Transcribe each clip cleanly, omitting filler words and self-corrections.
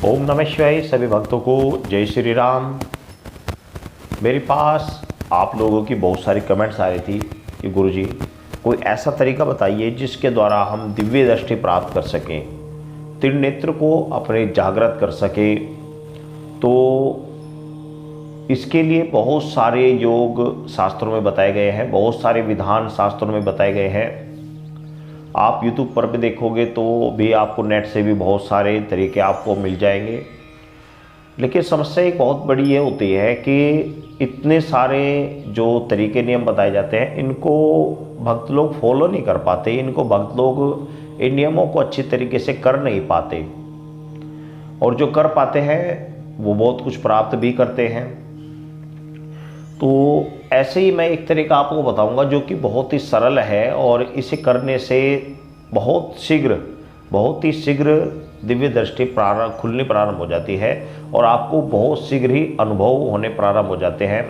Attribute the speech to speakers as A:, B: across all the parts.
A: ओम नमः शिवाय। सभी भक्तों को जय श्री राम। मेरे पास आप लोगों की बहुत सारी कमेंट्स आ रही थी कि गुरुजी कोई ऐसा तरीका बताइए जिसके द्वारा हम दिव्य दृष्टि प्राप्त कर सकें, त्रिनेत्र को अपने जागृत कर सकें। तो इसके लिए बहुत सारे योग शास्त्रों में बताए गए हैं, बहुत सारे विधान शास्त्रों में बताए गए हैं। आप YouTube पर भी देखोगे तो भी आपको नेट से भी बहुत सारे तरीके आपको मिल जाएंगे। लेकिन समस्या एक बहुत बड़ी ये होती है कि इतने सारे जो तरीके नियम बताए जाते हैं इनको भक्त लोग फॉलो नहीं कर पाते, इनको भक्त लोग इन नियमों को अच्छी तरीके से कर नहीं पाते, और जो कर पाते हैं वो बहुत कुछ प्राप्त भी करते हैं। तो ऐसे ही मैं एक तरीका आपको बताऊंगा जो कि बहुत ही सरल है, और इसे करने से बहुत ही शीघ्र दिव्य दृष्टि खुलनी प्रारंभ हो जाती है, और आपको बहुत शीघ्र ही अनुभव होने प्रारंभ हो जाते हैं।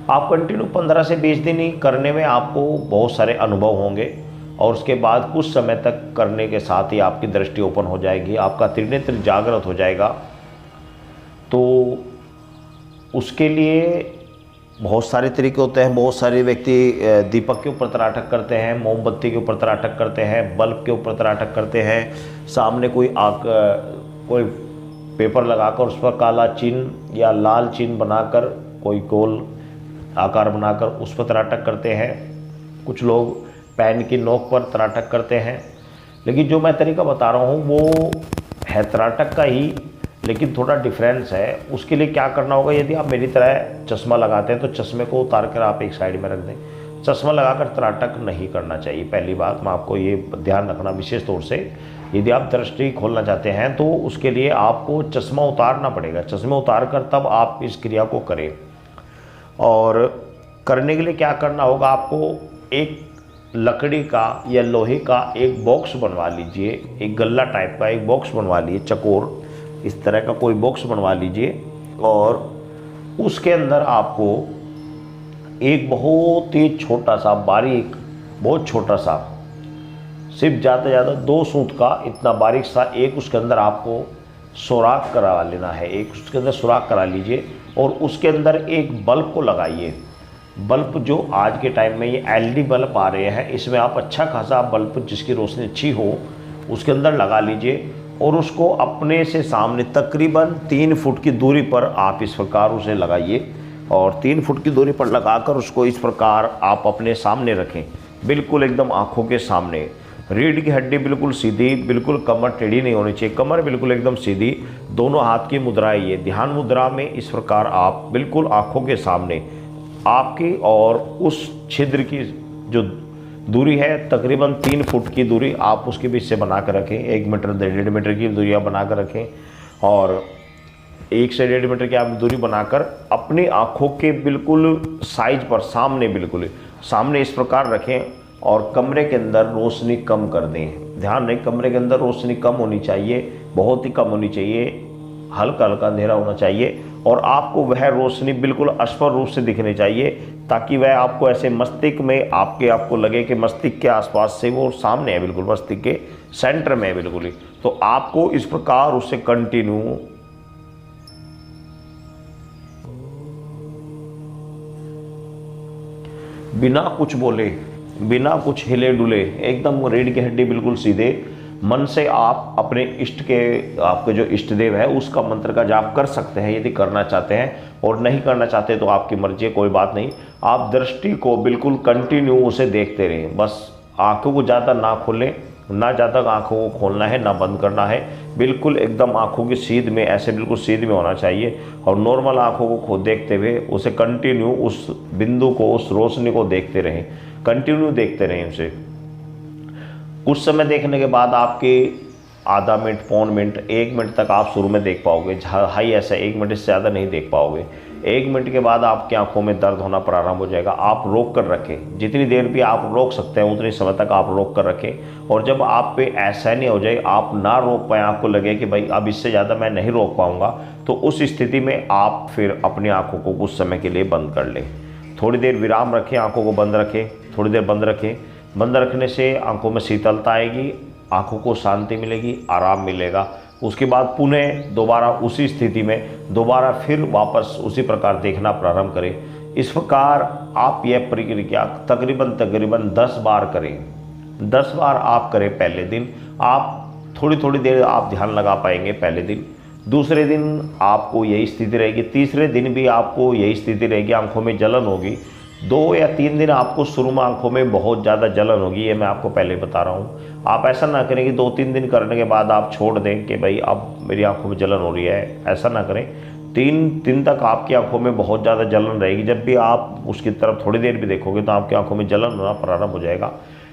A: आप कंटिन्यू 15 से 20 दिन ही करने में आपको बहुत सारे अनुभव होंगे, और उसके बाद कुछ समय तक करने के साथ ही आपकी दृष्टि ओपन हो जाएगी, आपका त्रिनेत्र जागृत हो जाएगा। तो उसके लिए बहुत सारे तरीके होते हैं। बहुत सारे व्यक्ति दीपक के ऊपर तराटक करते हैं, मोमबत्ती के ऊपर तराटक करते हैं, बल्ब के ऊपर तराटक करते हैं, सामने कोई पेपर लगाकर उस पर काला चिन्ह या लाल चिन्ह बनाकर कोई गोल आकार बनाकर उस पर तराटक करते हैं। कुछ लोग पेन की नोक पर तराटक करते हैं। लेकिन जो मैं तरीका बता रहा हूँ वो है तराटक का ही, लेकिन थोड़ा डिफरेंस है। उसके लिए क्या करना होगा, यदि आप मेरी तरह चश्मा लगाते हैं तो चश्मे को उतार कर आप एक साइड में रख दें। चश्मा लगाकर तराटक नहीं करना चाहिए। पहली बात मैं आपको ये ध्यान रखना विशेष तौर से, यदि आप दृष्टि खोलना चाहते हैं तो उसके लिए आपको चश्मा उतारना पड़ेगा। चश्मा उतार कर तब आप इस क्रिया को करें। और करने के लिए क्या करना होगा, आपको एक लकड़ी का या लोहे का एक बॉक्स बनवा लीजिए, एक गल्ला टाइप का एक बॉक्स बनवा लीजिए, चकोर इस तरह का कोई बॉक्स बनवा लीजिए, और उसके अंदर आपको एक बहुत ही छोटा सा बारीक, बहुत छोटा सा, सिर्फ ज़्यादा से ज़्यादा 2 सूत का इतना बारीक सा एक उसके अंदर आपको सुराख करा लेना है। एक उसके अंदर सुराख करा लीजिए और उसके अंदर एक बल्ब को लगाइए। बल्ब जो आज के टाइम में ये LED बल्ब आ रहे हैं, इसमें आप अच्छा खासा बल्ब जिसकी रोशनी अच्छी हो उसके अंदर लगा लीजिए, और उसको अपने से सामने तकरीबन 3 फुट की दूरी पर आप इस प्रकार उसे लगाइए। और 3 फुट की दूरी पर लगाकर उसको इस प्रकार आप अपने सामने रखें, बिल्कुल एकदम आँखों के सामने। रीढ़ की हड्डी बिल्कुल सीधी, बिल्कुल कमर टेढ़ी नहीं होनी चाहिए, कमर बिल्कुल एकदम सीधी। दोनों हाथ की मुद्राएं, ये ध्यान मुद्रा में इस प्रकार आप बिल्कुल आँखों के सामने आपकी और उस छिद्र की जो दूरी है तकरीबन 3 फुट की दूरी आप उसके बीच से बना कर रखें। 1 मीटर 1.5 मीटर की दूरी आप बना कर रखें, और 1 से 1.5 मीटर की आप दूरी बनाकर अपनी आँखों के बिल्कुल साइज पर सामने, बिल्कुल सामने इस प्रकार रखें, और कमरे के अंदर रोशनी कम कर दें। ध्यान रखें, कमरे के अंदर रोशनी कम होनी चाहिए, बहुत ही कम होनी चाहिए, हल्का हल्का अंधेरा होना चाहिए, और आपको वह रोशनी बिल्कुल स्पष्ट रूप से दिखनी चाहिए, ताकि वह आपको ऐसे मस्तिष्क में आपको लगे कि मस्तिष्क के आसपास से वो सामने है, बिल्कुल मस्तिष्क के सेंटर में है बिल्कुल ही। तो आपको इस प्रकार उससे कंटिन्यू बिना कुछ बोले, बिना कुछ हिले डुले, एकदम रीढ़ की हड्डी बिल्कुल सीधे मन से आप अपने इष्ट के, आपके जो इष्ट देव है उसका मंत्र का जाप कर सकते हैं यदि करना चाहते हैं, और नहीं करना चाहते तो आपकी मर्जी है, कोई बात नहीं। आप दृष्टि को बिल्कुल कंटिन्यू उसे देखते रहें, बस आंखों को ज़्यादा ना खोलें, ना ज़्यादा आंखों को खोलना है ना बंद करना है, बिल्कुल एकदम आंखों की सीध में, ऐसे बिल्कुल सीध में होना चाहिए, और नॉर्मल आंखों को देखते हुए उसे कंटिन्यू उस बिंदु को, उस रोशनी को देखते रहें, कंटिन्यू देखते रहें उसे। उस समय देखने के बाद आपके आधा मिनट, पौन मिनट, 1 मिनट तक आप शुरू में देख पाओगे, हाई ऐसा 1 मिनट से ज़्यादा नहीं देख पाओगे। 1 मिनट के बाद आपकी आंखों में दर्द होना प्रारंभ हो जाएगा। आप रोक कर रखें, जितनी देर भी आप रोक सकते हैं उतनी समय तक आप रोक कर रखें, और जब आप पे ऐसा नहीं हो जाए, आप ना रोक पाएँ, आपको लगे कि भाई अब इससे ज़्यादा मैं नहीं रोक पाऊँगा, तो उस स्थिति में आप फिर अपनी आँखों को कुछ समय के लिए बंद कर लें। थोड़ी देर विराम रखें, आँखों को बंद रखें, थोड़ी देर बंद रखें। बंद रखने से आंखों में शीतलता आएगी, आंखों को शांति मिलेगी, आराम मिलेगा। उसके बाद पुनः दोबारा उसी स्थिति में दोबारा फिर वापस उसी प्रकार देखना प्रारंभ करें। इस प्रकार आप यह प्रक्रिया तकरीबन 10 बार करें। 10 बार आप करें। पहले दिन आप थोड़ी थोड़ी देर आप ध्यान लगा पाएंगे पहले दिन, दूसरे दिन आपको यही स्थिति रहेगी, तीसरे दिन भी आपको यही स्थिति रहेगी, आंखों में जलन होगी। 2 या 3 दिन आपको शुरू में आंखों में बहुत ज़्यादा जलन होगी, ये मैं आपको पहले बता रहा हूँ। आप ऐसा ना करें कि 2-3 दिन करने के बाद आप छोड़ दें कि भाई अब मेरी आंखों में जलन हो रही है, ऐसा ना करें। 3 दिन तक आपकी आंखों में बहुत ज़्यादा जलन रहेगी। जब भी आप उसकी तरफ थोड़ी देर भी देखोगे तो आपकी आंखों में जलन होना प्रारंभ हो जाएगा,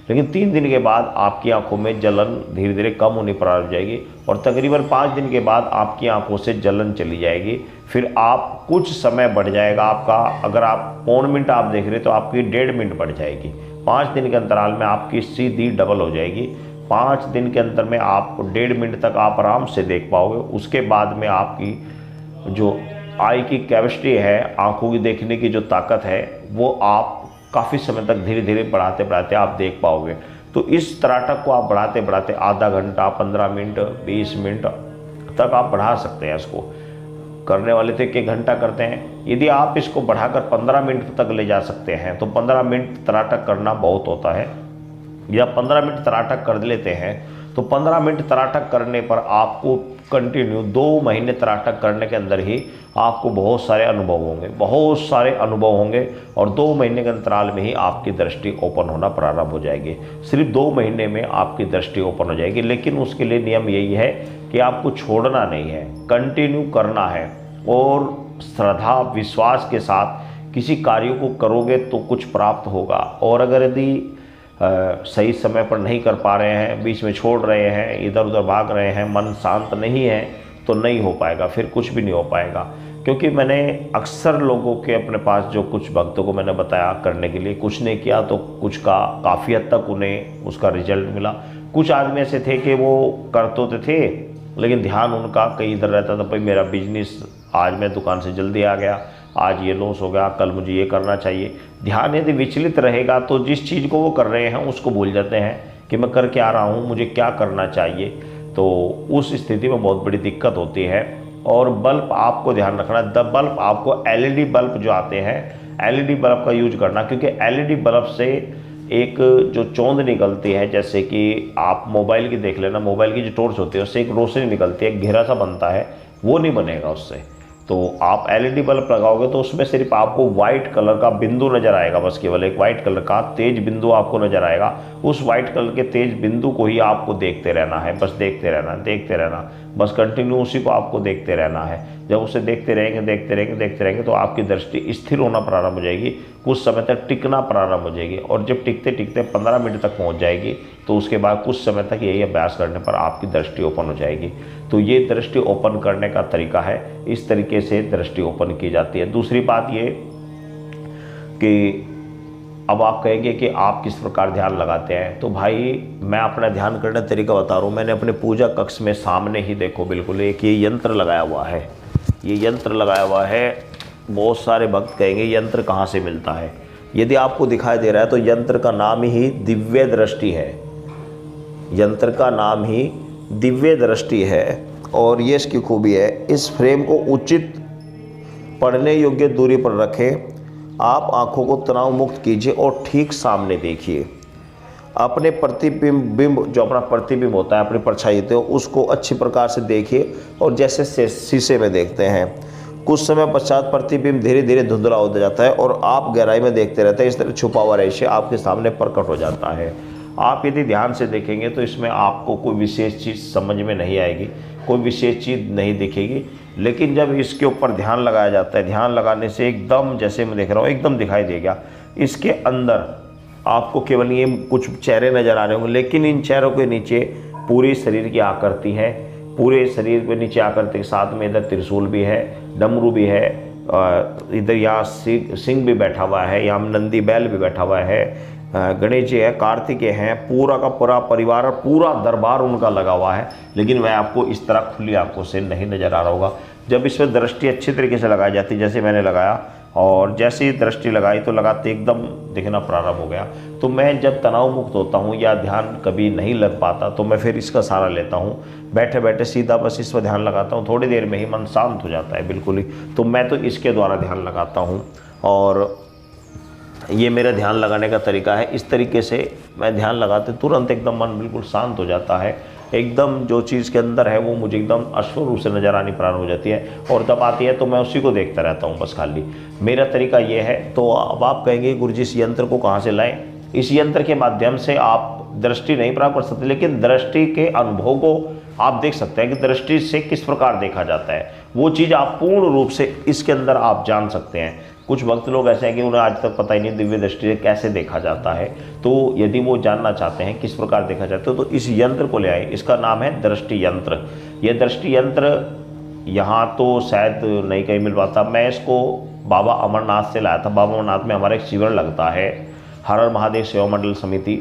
A: लेकिन 3 दिन के बाद आपकी आंखों में जलन धीरे धीरे कम होनी प्रारंभ हो जाएगी और तकरीबन 5 दिन के बाद आपकी आंखों से जलन चली जाएगी। फिर आप कुछ समय बढ़ जाएगा आपका, अगर आप पौन मिनट आप देख रहे तो आपकी 1.5 मिनट बढ़ जाएगी। 5 दिन के अंतराल में आपकी सीधी डबल हो जाएगी। 5 दिन के अंदर में आप 1.5 मिनट तक आप आराम से देख पाओगे। उसके बाद में आपकी जो आई की कैपेसिटी है, आंखों की देखने की जो ताकत है, वो आप काफ़ी समय तक धीरे धीरे बढ़ाते बढ़ाते आप देख पाओगे। तो इस तराटक को आप बढ़ाते बढ़ाते आधा घंटा, 15 मिनट, 20 मिनट तक आप बढ़ा सकते हैं। इसको करने वाले थे कि घंटा करते हैं, यदि आप इसको बढ़ाकर 15 मिनट तक ले जा सकते हैं तो 15 मिनट तराटक करना बहुत होता है। या 15 मिनट तराटक कर लेते हैं तो 15 मिनट तराटक करने पर आपको कंटिन्यू 2 महीने तराटक करने के अंदर ही आपको बहुत सारे अनुभव होंगे, बहुत सारे अनुभव होंगे और 2 महीने के अंतराल में ही आपकी दृष्टि ओपन होना प्रारंभ हो जाएगी। सिर्फ 2 महीने में आपकी दृष्टि ओपन हो जाएगी, लेकिन उसके लिए नियम यही है कि आपको छोड़ना नहीं है, कंटिन्यू करना है और श्रद्धा विश्वास के साथ किसी कार्य को करोगे तो कुछ प्राप्त होगा। और अगर यदि सही समय पर नहीं कर पा रहे हैं, बीच में छोड़ रहे हैं, इधर उधर भाग रहे हैं, मन शांत नहीं है, तो नहीं हो पाएगा, फिर कुछ भी नहीं हो पाएगा। क्योंकि मैंने अक्सर लोगों के अपने पास जो कुछ भक्तों को मैंने बताया करने के लिए, कुछ नहीं किया तो कुछ का काफ़ी हद तक उन्हें उसका रिजल्ट मिला। कुछ आदमी ऐसे थे कि वो कर तो थे लेकिन ध्यान उनका कहीं इधर रहता था, भाई मेरा बिजनेस, आज मैं दुकान से जल्दी आ गया, आज ये लॉस हो गया, कल मुझे ये करना चाहिए। ध्यान यदि विचलित रहेगा तो जिस चीज़ को वो कर रहे हैं उसको भूल जाते हैं कि मैं कर क्या रहा हूँ, मुझे क्या करना चाहिए। तो उस स्थिति में बहुत बड़ी दिक्कत होती है। और बल्ब आपको ध्यान रखना, बल्ब आपको LED बल्ब जो आते हैं, LED बल्ब का यूज करना, क्योंकि LED बल्ब से एक जो चौंध निकलती है, जैसे कि आप मोबाइल की देख लेना, मोबाइल की जो टॉर्च होती है उससे एक रोशनी निकलती है, घेरा सा बनता है, वो नहीं बनेगा उससे। तो आप LED बल्ब लगाओगे तो उसमें सिर्फ आपको वाइट कलर का बिंदु नज़र आएगा, बस केवल एक वाइट कलर का तेज बिंदु आपको नज़र आएगा। उस वाइट कलर के तेज बिंदु को ही आपको देखते रहना है, बस देखते रहना, बस कंटिन्यू उसी को आपको देखते रहना है। जब उसे देखते रहेंगे तो आपकी दृष्टि स्थिर होना प्रारंभ हो जाएगी, कुछ समय तक टिकना प्रारंभ हो जाएगी और जब टिकते टिकते 15 मिनट तक पहुंच जाएगी तो उसके बाद कुछ समय तक यही अभ्यास करने पर आपकी दृष्टि ओपन हो जाएगी। तो ये दृष्टि ओपन करने का तरीका है, इस तरीके से दृष्टि ओपन की जाती है। दूसरी बात ये कि अब आप कहेंगे कि आप किस प्रकार ध्यान लगाते हैं, तो भाई मैं अपना ध्यान करने का तरीका बता रहा हूँ। मैंने अपने पूजा कक्ष में सामने ही देखो बिल्कुल एक ये यंत्र लगाया हुआ है, ये यंत्र लगाया हुआ है। बहुत सारे भक्त कहेंगे यंत्र कहाँ से मिलता है। यदि आपको दिखाई दे रहा है तो यंत्र का नाम ही दिव्य दृष्टि है, यंत्र का नाम ही दिव्य दृष्टि है। और ये इसकी खूबी है, इस फ्रेम को उचित पढ़ने योग्य दूरी पर रखें, आप आंखों को तनाव मुक्त कीजिए और ठीक सामने देखिए। अपने प्रतिबिंब जो अपना प्रतिबिंब होता है, अपनी परछाई होती है, उसको अच्छी प्रकार से देखिए और जैसे शीशे में देखते हैं। कुछ समय पश्चात प्रतिबिंब धीरे धीरे धुंधला हो जाता है और आप गहराई में देखते रहते हैं। इस तरह छुपा हुआ रहस्य आपके सामने प्रकट हो जाता है। आप यदि ध्यान से देखेंगे तो इसमें आपको कोई विशेष चीज़ समझ में नहीं आएगी, कोई विशेष चीज़ नहीं दिखेगी, लेकिन जब इसके ऊपर ध्यान लगाया जाता है, ध्यान लगाने से एकदम, जैसे मैं देख रहा हूँ, एकदम दिखाई देगा। इसके अंदर आपको केवल ये कुछ चेहरे नज़र आ रहे होंगे, लेकिन इन चेहरों के नीचे पूरे शरीर की आकृति है, पूरे शरीर के नीचे आकृति के साथ में इधर त्रिशूल भी है, डमरू भी है, इधर यहाँ सिंह भी बैठा हुआ है, यहाँ नंदी बैल भी बैठा हुआ है, गणेश जी है, कार्तिकेय हैं, पूरा का पूरा परिवार, पूरा दरबार उनका लगा हुआ है। लेकिन वह आपको इस तरह खुली आंखों से नहीं नज़र आ रहा होगा। जब इसमें दृष्टि अच्छी तरीके से लगाई जाती है, जैसे मैंने लगाया, और जैसे ही दृष्टि लगाई तो लगाते एकदम दिखना प्रारंभ हो गया। तो मैं जब तनाव मुक्त होता हूँ या ध्यान कभी नहीं लग पाता तो मैं फिर इसका सहारा लेता हूँ। बैठे बैठे सीधा बस इस पर ध्यान लगाता हूँ, थोड़ी देर में ही मन शांत हो जाता है बिल्कुल ही। तो मैं तो इसके द्वारा ध्यान लगाता हूँ और ये मेरा ध्यान लगाने का तरीका है। इस तरीके से मैं ध्यान लगाते तुरंत एकदम मन बिल्कुल शांत हो जाता है। एकदम जो चीज़ के अंदर है वो मुझे एकदम स्पष्ट रूप से नज़र आनी प्रारंभ हो जाती है और जब आती है तो मैं उसी को देखता रहता हूँ बस खाली। मेरा तरीका ये है। तो अब आप कहेंगे गुरुजी इस यंत्र को कहाँ से लाएं? इस यंत्र के माध्यम से आप दृष्टि नहीं प्राप्त कर सकते, लेकिन दृष्टि के अनुभव को आप देख सकते हैं कि दृष्टि से किस प्रकार देखा जाता है। वो चीज़ आप पूर्ण रूप से इसके अंदर आप जान सकते हैं। कुछ वक्त लोग ऐसे हैं कि उन्हें आज तक पता ही नहीं दिव्य दृष्टि से कैसे देखा जाता है। तो यदि वो जानना चाहते हैं किस प्रकार देखा जाता है तो इस यंत्र को ले आए। इसका नाम है दृष्टि यंत्र। यह दृष्टि यंत्र यहाँ तो शायद नहीं कहीं मिल पाता। मैं इसको बाबा अमरनाथ से लाया था। बाबा अमरनाथ में हमारा एक शिविर लगता है, हर हर महादेव सेवा मंडल समिति,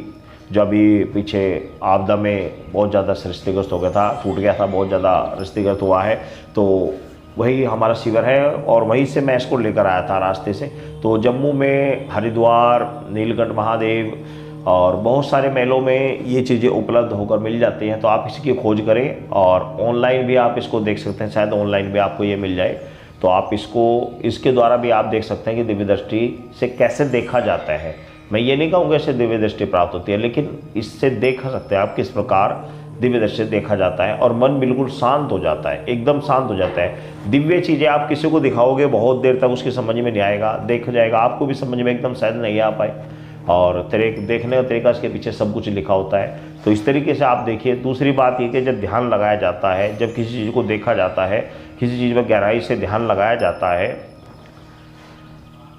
A: जो अभी पीछे आपदा में बहुत ज़्यादा क्षतिग्रस्त हो गया था, टूट गया था, बहुत ज़्यादा क्षतिग्रस्त हुआ है। तो वही हमारा शिविर है और वहीं से मैं इसको लेकर आया था रास्ते से। तो जम्मू में हरिद्वार, नीलकंठ महादेव और बहुत सारे मेलों में ये चीज़ें उपलब्ध होकर मिल जाती हैं। तो आप इसकी खोज करें और ऑनलाइन भी आप इसको देख सकते हैं, शायद ऑनलाइन भी आपको ये मिल जाए। तो आप इसके द्वारा भी आप देख सकते हैं कि दिव्य दृष्टि से कैसे देखा जाता है। मैं ये नहीं कहूँगा इससे दिव्य दृष्टि प्राप्त होती है, लेकिन इससे देख सकते हैं आप किस प्रकार दिव्य दृष्टि से देखा जाता है और मन बिल्कुल शांत हो जाता है, एकदम शांत हो जाता है। दिव्य चीज़ें आप किसी को दिखाओगे बहुत देर तक उसकी समझ में नहीं आएगा, देखा जाएगा आपको भी समझ में एकदम शायद नहीं आ पाए। और देखने का तरीका इसके पीछे सब कुछ लिखा होता है। तो इस तरीके से आप देखिए। दूसरी बात ये कि जब ध्यान लगाया जाता है, जब किसी चीज़ को देखा जाता है, किसी चीज़ पर गहराई से ध्यान लगाया जाता है,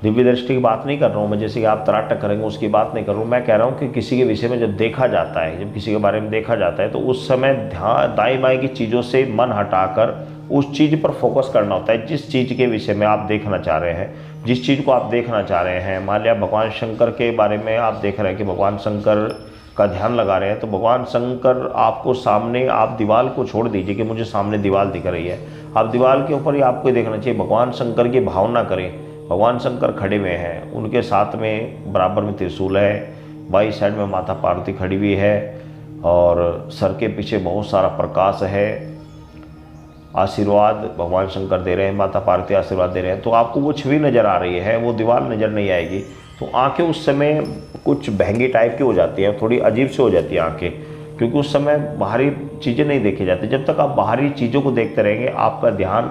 A: दिव्य दृष्टि की बात नहीं कर रहा हूँ मैं, जैसे कि आप तराटक करेंगे उसकी बात नहीं कर रहा हूँ। मैं कह रहा हूँ कि किसी के विषय में जब देखा जाता है, जब किसी के बारे में देखा जाता है तो उस समय ध्यान दाएं बाएं की चीज़ों से मन हटाकर उस चीज़ पर फोकस करना होता है जिस चीज़ के विषय में आप देखना चाह रहे हैं, जिस चीज़ को आप देखना चाह रहे हैं। मान लिया भगवान शंकर के बारे में आप देख रहे हैं कि भगवान शंकर का ध्यान लगा रहे हैं, तो भगवान शंकर आपको सामने, आप दीवार को छोड़ दीजिए कि मुझे सामने दीवार दिख रही है, आप दीवार के ऊपर ही आपको देखना चाहिए। भगवान शंकर की भावना करें। भगवान शंकर खड़े हुए हैं, उनके साथ में बराबर में त्रिशूल है, बाई साइड में माता पार्वती खड़ी हुई है और सर के पीछे बहुत सारा प्रकाश है। आशीर्वाद भगवान शंकर दे रहे हैं, माता पार्वती आशीर्वाद दे रहे हैं। तो आपको वो छवि नज़र आ रही है, वो दीवार नज़र नहीं आएगी। तो आंखें उस समय कुछ बहंगी टाइप की हो जाती हैं, थोड़ी अजीब सी हो जाती है आंखें, क्योंकि उस समय बाहरी चीज़ें नहीं देखी जाती। जब तक आप बाहरी चीज़ों को देखते रहेंगे आपका ध्यान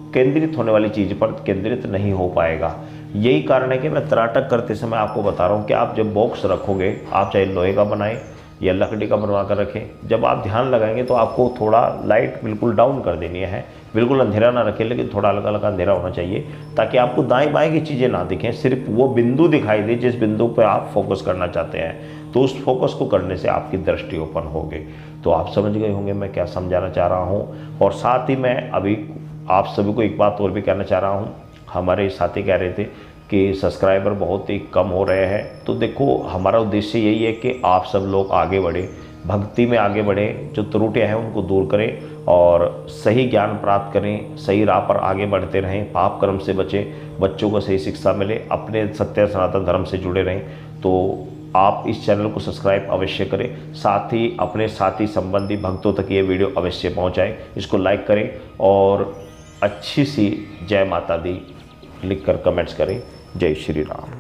A: केंद्रित होने वाली चीज़ पर केंद्रित नहीं हो पाएगा। यही कारण है कि मैं तराटक करते समय आपको बता रहा हूँ कि आप जब बॉक्स रखोगे, आप चाहे लोहे का बनाएं या लकड़ी का बनवा कर रखें, जब आप ध्यान लगाएंगे तो आपको थोड़ा लाइट बिल्कुल डाउन कर देनी है, बिल्कुल अंधेरा ना रखें, लेकिन थोड़ा हल्का हल्का अंधेरा होना चाहिए ताकि आपको दाएं बाएं की चीज़ें ना दिखें, सिर्फ वो बिंदु दिखाई दे जिस बिंदु पर आप फोकस करना चाहते हैं। तो उस फोकस को करने से आपकी दृष्टि ओपन होगी। तो आप समझ गए होंगे मैं क्या समझाना चाह रहा हूँ। और साथ ही मैं अभी आप सभी को एक बात और भी कहना चाह रहा हूँ। हमारे साथी कह रहे थे कि सब्सक्राइबर बहुत ही कम हो रहे हैं। तो देखो, हमारा उद्देश्य यही है कि आप सब लोग आगे बढ़े, भक्ति में आगे बढ़े, जो त्रुटियां हैं उनको दूर करें और सही ज्ञान प्राप्त करें, सही राह पर आगे बढ़ते रहें, पाप कर्म से बचें, बच्चों को सही शिक्षा मिले, अपने सत्य सनातन धर्म से जुड़े रहें। तो आप इस चैनल को सब्सक्राइब अवश्य करें, साथ ही अपने साथी संबंधी भक्तों तक ये वीडियो अवश्य पहुँचाएँ, इसको लाइक करें और अच्छी सी जय माता दी लिखकर कमेंट्स करें। जय श्री राम।